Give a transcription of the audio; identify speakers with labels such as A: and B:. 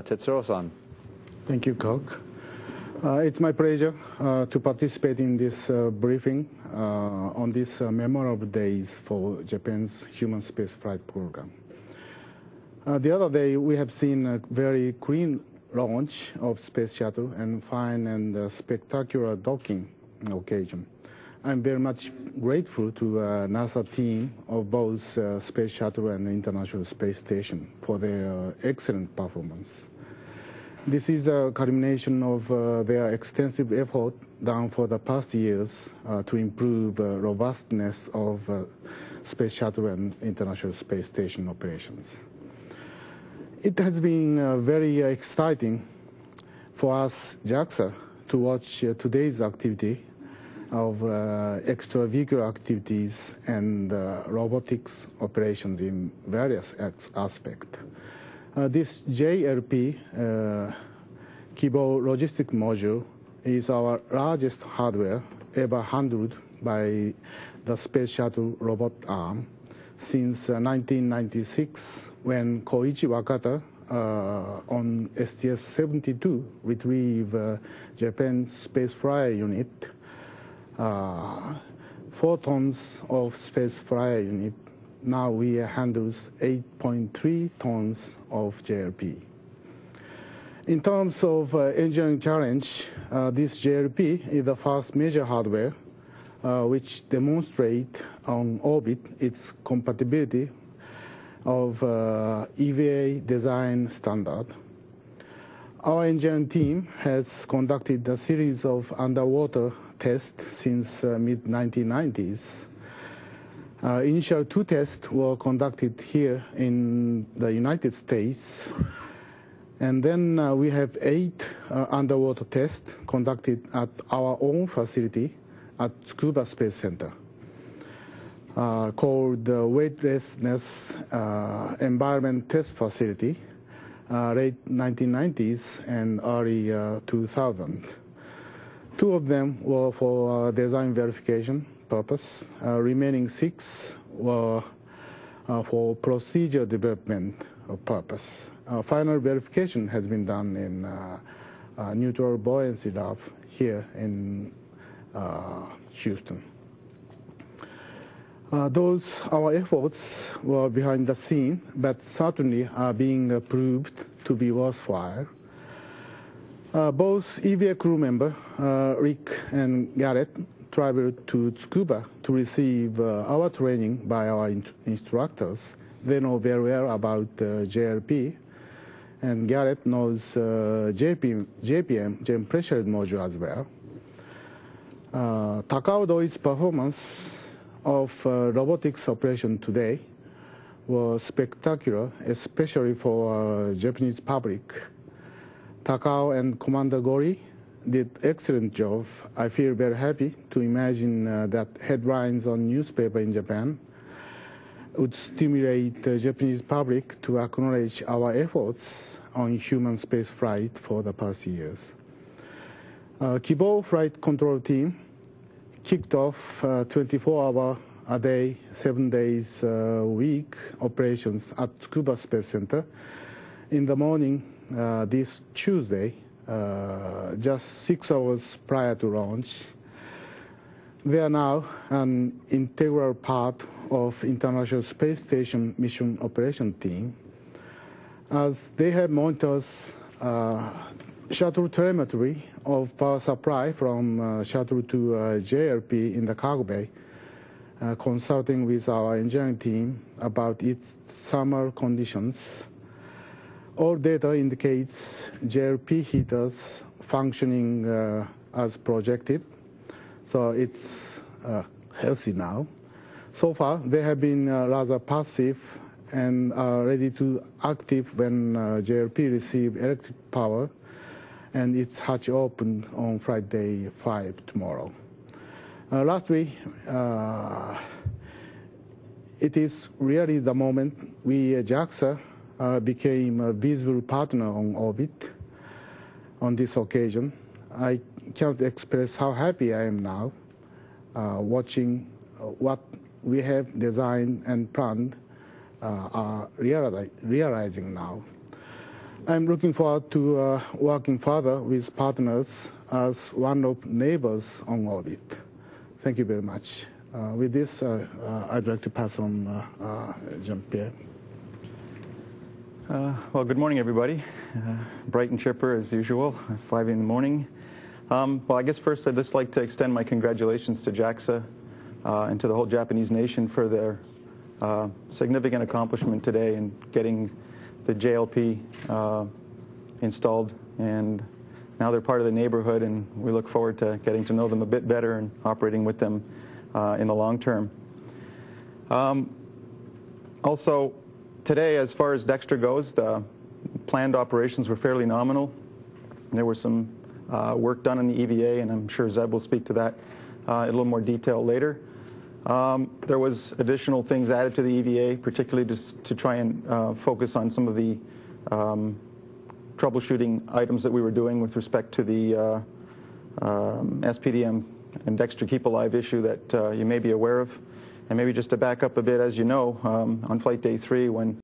A: Tetsuro-san.
B: Thank you, Kirk. It's my pleasure to participate in this briefing on these memorable days for Japan's human spaceflight program. The other day, we have seen a very clean launch of Space Shuttle and fine and spectacular docking occasion. I'm very much grateful to NASA team of both Space Shuttle and the International Space Station for their excellent performance. This is a culmination of their extensive effort done for the past years to improve robustness of Space Shuttle and International Space Station operations. It has been very exciting for us, JAXA, to watch today's activity of extravehicular activities and robotics operations in various aspects. This JLP Kibo logistic module is our largest hardware ever handled by the Space Shuttle robot arm since 1996, when Koichi Wakata on STS-72 retrieved Japan's Space Flyer unit. 4 tons of Space Flyer unit. Now we handles 8.3 tons of JLP. In terms of engineering challenge, this JLP is the first major hardware which demonstrate on orbit its compatibility of EVA design standard. Our engineering team has conducted a series of underwater tests since mid-1990s. Initial 2 tests were conducted here in the United States, and then we have 8 underwater tests conducted at our own facility at Tsukuba Space Center, called the Weightlessness Environment Test Facility, late 1990s and early 2000s. 2 of them were for design verification purpose. Remaining 6 were for procedure development purpose. Final verification has been done in neutral buoyancy lab here in Houston. Our efforts were behind the scene, but certainly are being proved to be worthwhile. Both EVA crew member, Rick and Garrett, traveled to Tsukuba to receive our training by our instructors. They know very well about JLP, and Garrett knows JPM, Jet Pressurized Module, as well. Takao Doi's performance of robotics operation today was spectacular, especially for Japanese public. Takao and Commander Gori did excellent job. I feel very happy to imagine that headlines on newspaper in Japan would stimulate the Japanese public to acknowledge our efforts on human space flight for the past years. Kibo Flight Control Team kicked off 24-hour a day, 7 days a week operations at Tsukuba Space Center in the morning this Tuesday, just 6 hours prior to launch. They are now an integral part of International Space Station mission operation team, as they have monitors shuttle telemetry of power supply from shuttle to JLP in the cargo bay, consulting with our engineering team about its summer conditions. All data indicates JLP heaters functioning as projected, so it's healthy now. So far, they have been rather passive and are ready to active when JLP receive electric power, and its hatch opened on flight day 5 tomorrow. Lastly, it is really the moment we, JAXA, became a visible partner on orbit on this occasion. I cannot express how happy I am now watching what we have designed and planned are realizing now. I'm looking forward to working further with partners as one of neighbors on orbit. Thank you very much. With this, I'd like to pass on Jean-Pierre.
A: Well, good morning, everybody. Bright and chipper as usual, 5 in the morning. Well, I guess first I'd just like to extend my congratulations to JAXA and to the whole Japanese nation for their significant accomplishment today in getting the JLP installed, and now they're part of the neighborhood, and we look forward to getting to know them a bit better and operating with them in the long term. Also, today, as far as Dexter goes, the planned operations were fairly nominal. There was some work done in the EVA, and I'm sure Zeb will speak to that in a little more detail later. There was additional things added to the EVA, particularly just to try and focus on some of the troubleshooting items that we were doing with respect to the SPDM and Dexter Keep Alive issue that you may be aware of. And maybe just to back up a bit, as you know, on Flight Day 3, when